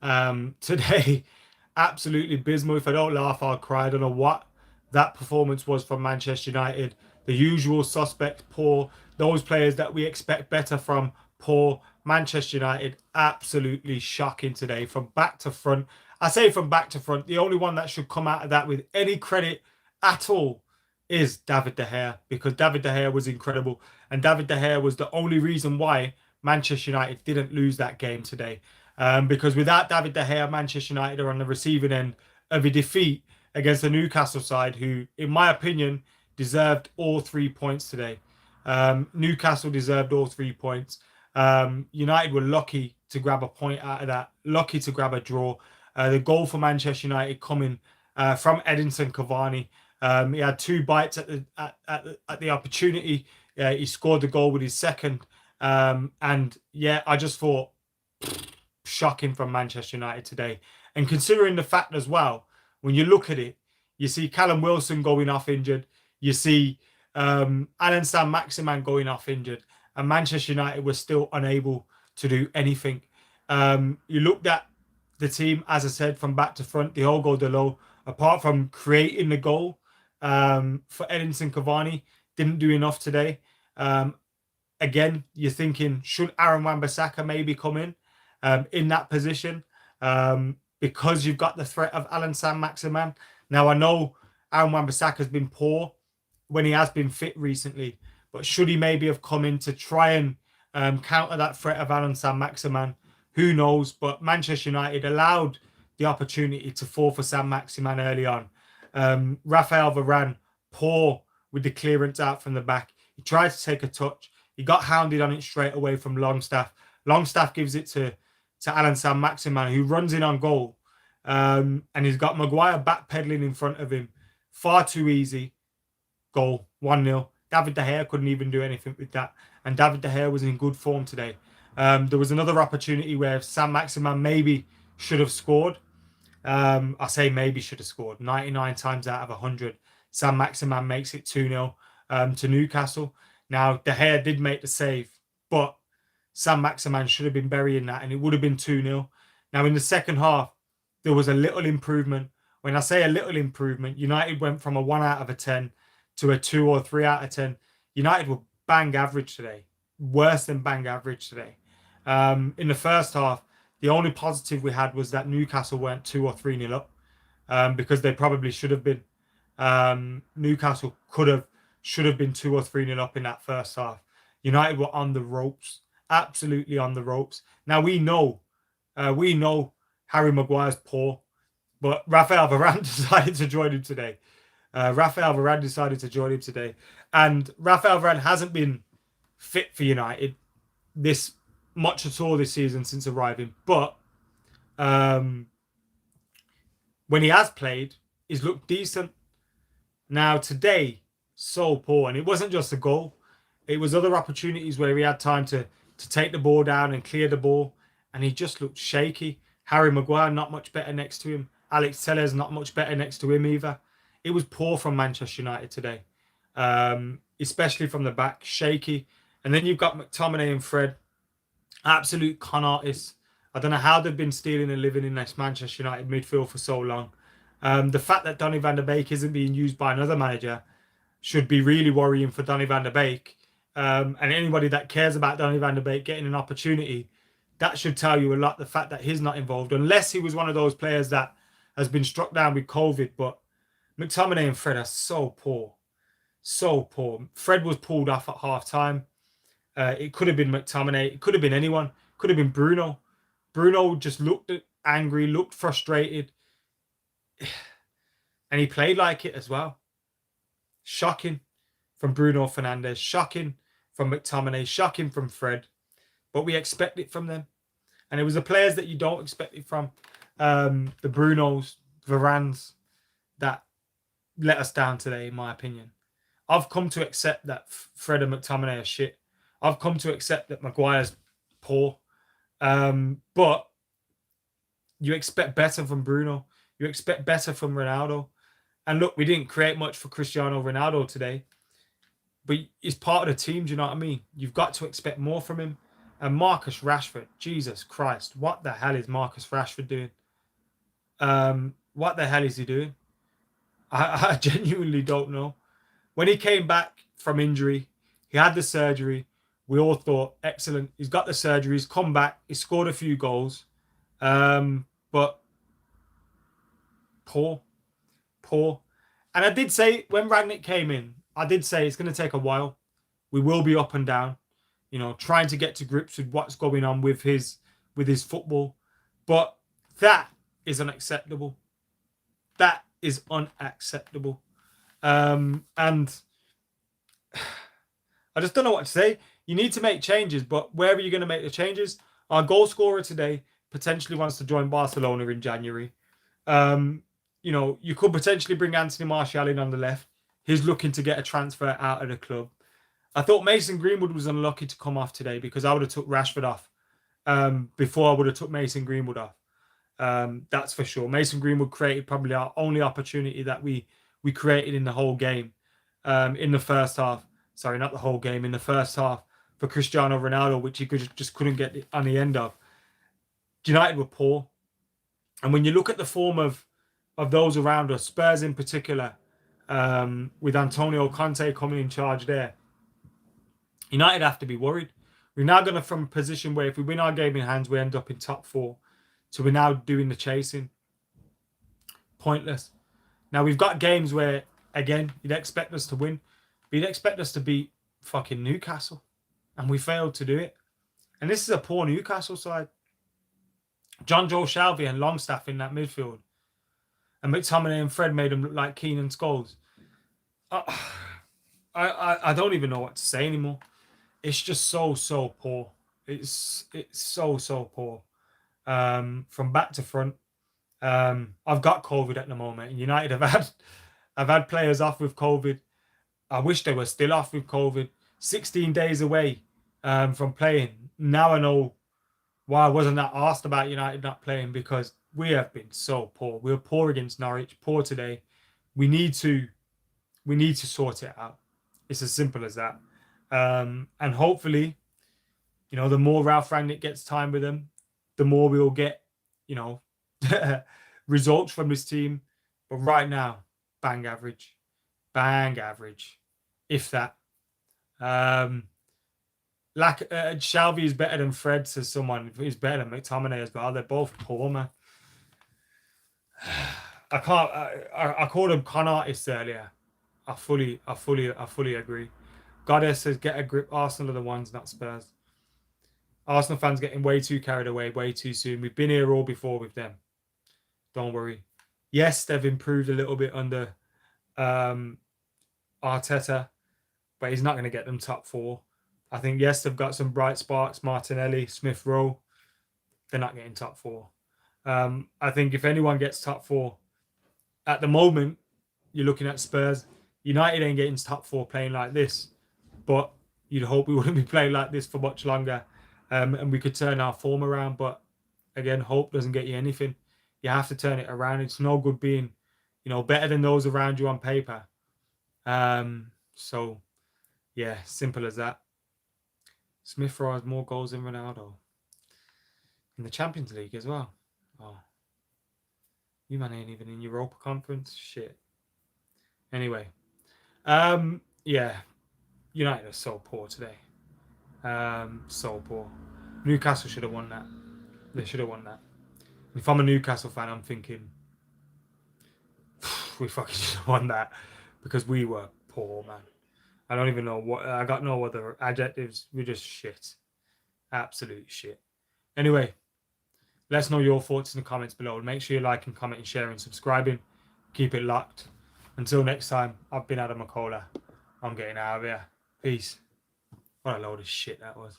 Today, absolutely abysmal. If I don't laugh, I'll cry. I don't know what that performance was from Manchester United. The usual suspect, poor. Those players that we expect better from, poor. Manchester United, absolutely shocking today from back to front. I say from back to front. The only one that should come out of that with any credit at all is David De Gea, because David De Gea was incredible. And David De Gea was the only reason why Manchester United didn't lose that game today. Because without David De Gea, Manchester United are on the receiving end of a defeat against the Newcastle side, who, in my opinion, deserved all 3 points today. Newcastle deserved all 3 points. United were lucky to grab a point out of that, lucky to grab a draw. The goal for Manchester United coming from Edinson Cavani. He had two bites at the opportunity. He scored the goal with his second. And yeah, I just thought shocking from Manchester United today. And considering the fact as well, when you look at it, you see Callum Wilson going off injured. You see Alan Saint-Maximin going off injured. And Manchester United were still unable to do anything. You looked at the team, as I said, from back to front, the whole goal below, apart from creating the goal for Edinson Cavani, didn't do enough today. Again, you're thinking, should Aaron Wan-Bissaka maybe come in that position? Because you've got the threat of Alan Saint-Maximin. Now, I know Aaron Wan-Bissaka has been poor when he has been fit recently, but should he maybe have come in to try and counter that threat of Alan Saint-Maximin? Who knows? But Manchester United allowed the opportunity to fall for Saint-Maximin early on. Raphael Varane, poor with the clearance out from the back. He tried to take a touch. He got hounded on it straight away from Longstaff. Longstaff gives it to Alan Saint-Maximin, who runs in on goal. And he's got Maguire backpedaling in front of him. Far too easy. Goal, 1-0. David De Gea couldn't even do anything with that. And David De Gea was in good form today. There was another opportunity where Saint-Maximin maybe should have scored. I say maybe should have scored. 99 times out of 100, Saint-Maximin makes it 2-0 to Newcastle. Now, De Gea did make the save, but Saint-Maximin should have been burying that, and it would have been 2-0. Now, in the second half, there was a little improvement. When I say a little improvement, United went from a 1 out of a 10 to a 2 or 3 out of 10. United were bang average today, worse than bang average today. In the first half, the only positive we had was that Newcastle weren't 2 or 3-0 up, because they probably should have been. Newcastle should have been 2 or 3-0 up in that first half. United were on the ropes, absolutely on the ropes. Now we know Harry Maguire's poor, but Raphael Varane decided to join him today. And Raphael Varane hasn't been fit for United this much at all this season since arriving. But when he has played, he's looked decent. Now today, so poor, and it wasn't just a goal; it was other opportunities where he had time to take the ball down and clear the ball, and he just looked shaky. Harry Maguire not much better next to him. Alex Telles not much better next to him either. It was poor from Manchester United today, especially from the back, shaky. And then you've got McTominay and Fred, absolute con artists. I don't know how they've been stealing a living in this Manchester United midfield for so long. The fact that Donny van der Beek isn't being used by another manager should be really worrying for Donny van der Beek. And anybody that cares about Donny van der Beek getting an opportunity, that should tell you a lot, the fact that he's not involved, unless he was one of those players that has been struck down with COVID. But McTominay and Fred are so poor. So poor. Fred was pulled off at half time. It could have been McTominay. It could have been anyone. Could have been Bruno. Bruno just looked angry, looked frustrated. And he played like it as well. Shocking from Bruno Fernandes. Shocking from McTominay. Shocking from Fred. But we expect it from them. And it was the players that you don't expect it from. The Brunos, Varanes, that let us down today, in my opinion. I've come to accept that Fred and McTominay are shit. I've come to accept that Maguire's poor. But you expect better from Bruno. You expect better from Ronaldo. And look, we didn't create much for Cristiano Ronaldo today. But he's part of the team, do you know what I mean? You've got to expect more from him. And Marcus Rashford, Jesus Christ, what the hell is Marcus Rashford doing? What the hell is he doing? I genuinely don't know. When he came back from injury, he had the surgery. We all thought, excellent. He's got the surgery. He's come back. He scored a few goals. But poor. And I did say, when Rangnick came in, I did say it's going to take a while. We will be up and down, trying to get to grips with what's going on with his football. But that is unacceptable. That is unacceptable. And I just don't know what to say. You need to make changes, but where are you going to make the changes? Our goal scorer today potentially wants to join Barcelona in January. You could potentially bring Anthony Martial in on the left. He's looking to get a transfer out of the club. I thought Mason Greenwood was unlucky to come off today because I would have took Rashford off before I would have took Mason Greenwood off. That's for sure. Mason Greenwood created probably our only opportunity that we created in the whole game in the first half. Sorry, not the whole game, in the first half for Cristiano Ronaldo, which he just couldn't get on the end of. United were poor. And when you look at the form of those around us, Spurs in particular, with Antonio Conte coming in charge there, United have to be worried. We're now going to, from a position where if we win our game in hands, we end up in top 4. So we're now doing the chasing. Pointless. Now we've got games where, again, you'd expect us to win. But you'd expect us to beat fucking Newcastle. And we failed to do it. And this is a poor Newcastle side. John Joe Shelby and Longstaff in that midfield. And McTominay and Fred made them look like Keenan Scholes. I don't even know what to say anymore. It's just so poor. It's so poor. From back to front. I've got COVID at the moment. And United I've had players off with COVID. I wish they were still off with COVID. 16 days away from playing. Now I know why I wasn't that asked about United not playing, because we have been so poor. We were poor against Norwich, poor today. We need to sort it out. It's as simple as that. And hopefully, the more Ralph Rangnick gets time with them, the more we will get, results from this team. But right now, bang average, if that. Shelby is better than Fred, says someone. He's better than McTominay as well. They're both poor, man. I called them con artists earlier. I fully agree. Goddess says, get a grip. Arsenal are the ones, not Spurs. Arsenal fans getting way too carried away way too soon. We've been here all before with them. Don't worry. Yes, they've improved a little bit under Arteta, but he's not going to get them top 4. I think, yes, they've got some bright sparks. Martinelli, Smith Rowe. They're not getting top 4. I think if anyone gets top 4, at the moment, you're looking at Spurs. United ain't getting top 4 playing like this. But you'd hope we wouldn't be playing like this for much longer. And we could turn our form around. But again, hope doesn't get you anything. You have to turn it around. It's no good being, better than those around you on paper. So, yeah, simple as that. Smith Rowe has more goals than Ronaldo. In the Champions League as well. Oh. You man ain't even in Europa Conference. Shit. Anyway. Yeah. United are so poor today. So poor. Newcastle should have won that. They should have won that. If I'm a Newcastle fan, I'm thinking we fucking should have won that, because we were poor, man. I don't even know what. I got no other adjectives. We're just shit. Absolute shit. Anyway, let us know your thoughts in the comments below. Make sure you like and comment and share and subscribing. Keep it locked. Until next time, I've been Adam McKola. I'm getting out of here. Peace. What a load of shit that was.